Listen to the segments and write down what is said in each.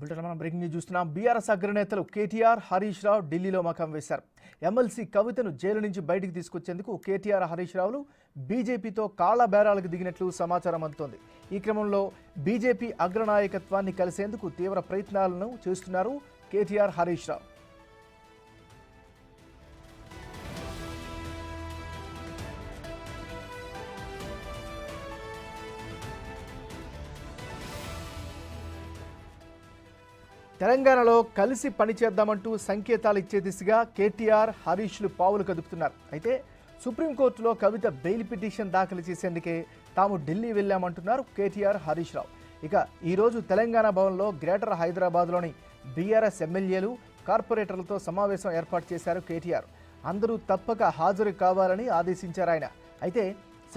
Bulletin మనం breaking news చూస్తున్నాం. BRS అగ్రనేతలు KTR, Harish Rao ఢిల్లీలో మకాం వేశారు. ఎమ్మెల్సీ కవితను జైలు నుంచి బయటికి తీసుకొచ్చేందుకు కేటీఆర్, హరీష్ రావులు బీజేపీతో కాళ్ల బేరాలకు దిగినట్లు సమాచారం అందుతోంది. ఈ క్రమంలో బీజేపీ అగ్రనాయకత్వాన్ని కలిసేందుకు తీవ్ర ప్రయత్నాలను చేస్తున్నారు కేటీఆర్, హరీష్ రావు. తెలంగాణలో కలిసి పనిచేద్దామంటూ సంకేతాలు ఇచ్చే దిశగా కేటీఆర్, హరీష్లు పావులు కదుపుతున్నారు. అయితే సుప్రీంకోర్టులో కవిత బెయిల్ పిటిషన్ దాఖలు చేసేందుకే తాము ఢిల్లీ వెళ్లామంటున్నారు కేటీఆర్, హరీష్ రావు. ఇక ఈరోజు తెలంగాణ భవన్లో గ్రేటర్ హైదరాబాద్లోని బీఆర్ఎస్ ఎమ్మెల్యేలు, కార్పొరేటర్లతో సమావేశం ఏర్పాటు చేశారు కేటీఆర్. అందరూ తప్పక హాజరు కావాలని ఆదేశించారు ఆయన. అయితే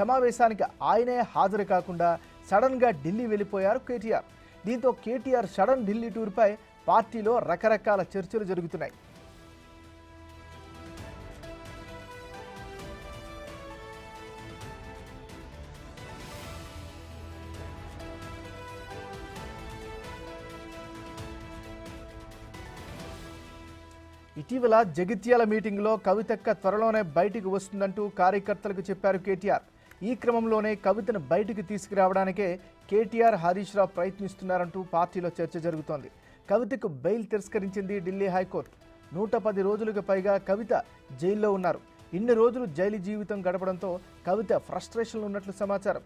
సమావేశానికి ఆయనే హాజరు కాకుండా సడన్గా ఢిల్లీ వెళ్ళిపోయారు కేటీఆర్. దీంతో కేటీఆర్ సడన్ ఢిల్లీ టూర్పై పార్టీలో రకరకాల చర్చలు జరుగుతున్నాయి. ఇటీవల జగిత్యాల మీటింగ్లో కవితక్క త్వరలోనే బయటికి వస్తుందంటూ కార్యకర్తలకు చెప్పారు కేటీఆర్. ఈ క్రమంలోనే కవితను బయటికి తీసుకురావడానికే కేటీఆర్, హరీష్ రావు ప్రయత్నిస్తున్నారంటూ పార్టీలో చర్చ జరుగుతోంది. కవితకు బెయిల్ తిరస్కరించింది ఢిల్లీ హైకోర్టు. 110 రోజులకు పైగా కవిత జైల్లో ఉన్నారు. ఇన్ని రోజులు జైలు జీవితం గడపడంతో కవిత ఫ్రస్ట్రేషన్లో ఉన్నట్లు సమాచారం.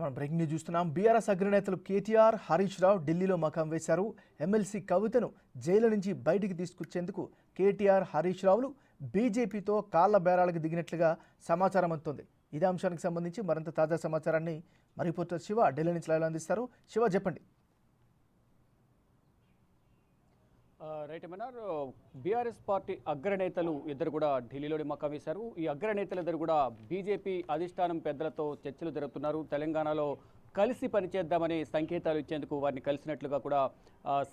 మనం బ్రేకింగ్ న్యూస్ చూస్తున్నాం. బీఆర్ఎస్ అగ్రనేతలు కేటీఆర్, హరీష్ రావు ఢిల్లీలో మకాం వేశారు. ఎమ్మెల్సీ కవితను జైలు నుంచి బయటికి తీసుకొచ్చేందుకు కేటీఆర్, హరీష్ రావులు బీజేపీతో కాళ్ల బేరాలకు దిగినట్లుగా సమాచారం అందుతోంది. ఇదే అంశానికి సంబంధించి మరింత తాజా సమాచారాన్ని మా రిపోర్టర్ శివ ఢిల్లీ నుంచి లైవ్లో అందిస్తారు. శివ, చెప్పండి. రైట్ మనార్, బీఆర్ఎస్ పార్టీ అగ్రనేతలు ఇద్దరు కూడా ఢిల్లీలోని మకాం వేశారు. ఈ అగ్రనేతలు ఇద్దరు కూడా బీజేపీ అధిష్టానం పెద్దలతో చర్చలు జరుపుతున్నారు. తెలంగాణలో కలిసి పనిచేద్దామనే సంకేతాలు ఇచ్చేందుకు వారిని కలిసినట్లుగా కూడా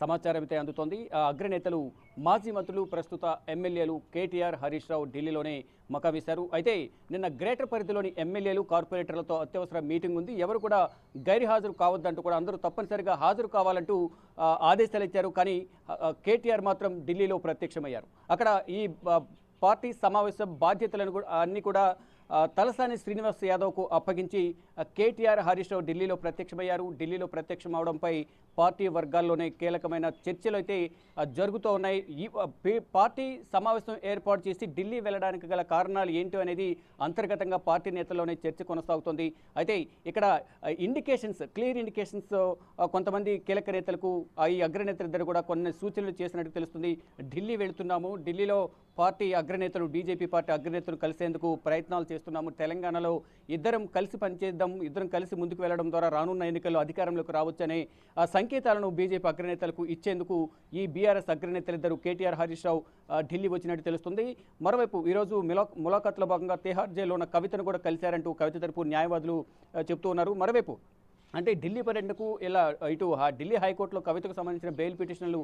సమాచారం అయితే అందుతోంది. అగ్రనేతలు మాజీ మంత్రులు, ప్రస్తుత ఎమ్మెల్యేలు కేటీఆర్, హరీష్ రావు ఢిల్లీలోనే మకాం వేశారు. అయితే నిన్న గ్రేటర్ పరిధిలోని ఎమ్మెల్యేలు, కార్పొరేటర్లతో అత్యవసర మీటింగ్ ఉంది. ఎవరు కూడా గైర్హాజరు కావద్దంటూ కూడా అందరూ తప్పనిసరిగా హాజరు కావాలంటూ ఆదేశాలు ఇచ్చారు. కానీ కేటీఆర్ మాత్రం ఢిల్లీలో ప్రత్యక్షమయ్యారు. అక్కడ ఈ పార్టీ సమావేశం బాధ్యతలను కూడా అన్ని కూడా తలసాని శ్రీనివాస్ యాదవ్కు అప్పగించి కేటీఆర్, హరీష్ రావు ఢిల్లీలో ప్రత్యక్షమయ్యారు. ఢిల్లీలో ప్రత్యక్షం అవడంపై పార్టీ వర్గాల్లోనే కీలకమైన చర్చలు అయితే జరుగుతూ ఉన్నాయి. ఈ పార్టీ సమావేశం ఏర్పాటు చేసి ఢిల్లీ వెళ్ళడానికి గల కారణాలు ఏంటో అనేది అంతర్గతంగా పార్టీ నేతల్లోనే చర్చ కొనసాగుతుంది. అయితే ఇక్కడ క్లియర్ ఇండికేషన్స్ కొంతమంది కీలక నేతలకు, ఈ అగ్రనేతలిద్దరు కూడా కొన్ని సూచనలు చేసినట్టు తెలుస్తుంది. ఢిల్లీ వెళుతున్నాము, ఢిల్లీలో పార్టీ అగ్రనేతలు, బీజేపీ పార్టీ అగ్రనేతలు కలిసేందుకు ప్రయత్నాలు చేస్తున్నాము. తెలంగాణలో ఇద్దరం కలిసి పనిచేద్దాం, ఇద్దరం కలిసి ముందుకు వెళ్లడం ద్వారా రానున్న ఎన్నికల్లో అధికారంలోకి రావచ్చనే సంకేతాలను బీజేపీ అగ్రనేతలకు ఇచ్చేందుకు ఈ బీఆర్ఎస్ అగ్రనేతలిద్దరు కేటీఆర్, హరీష్ రావు ఢిల్లీ వచ్చినట్టు తెలుస్తుంది. మరోవైపు ఈరోజు ములాఖాత్లో భాగంగా తిహార్ జైల్లో ఉన్న కవితను కూడా కలిశారంటూ కవిత తరపు న్యాయవాదులు చెప్తూ ఉన్నారు. మరోవైపు అంటే ఢిల్లీ పర్యటనకు ఇలా ఇటు ఢిల్లీ హైకోర్టులో కవితకు సంబంధించిన బెయిల్ పిటిషన్లు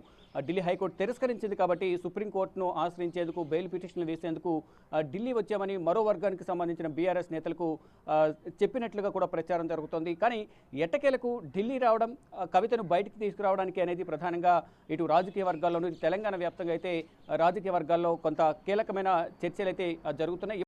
ఢిల్లీ హైకోర్టు తిరస్కరించింది. కాబట్టి సుప్రీంకోర్టును ఆశ్రయించేందుకు, బెయిల్ పిటిషన్లు వేసేందుకు ఢిల్లీ వచ్చామని మరో వర్గానికి సంబంధించిన బీఆర్ఎస్ నేతలకు చెప్పినట్లుగా కూడా ప్రచారం జరుగుతోంది. కానీ ఎట్టకేలకు ఢిల్లీ రావడం, కవితను బయటికి తీసుకురావడానికి అనేది ప్రధానంగా ఇటు రాజకీయ వర్గాల్లోనూ, తెలంగాణ వ్యాప్తంగా అయితే రాజకీయ వర్గాల్లో కొంత కీలకమైన చర్చలు అయితే జరుగుతున్నాయి.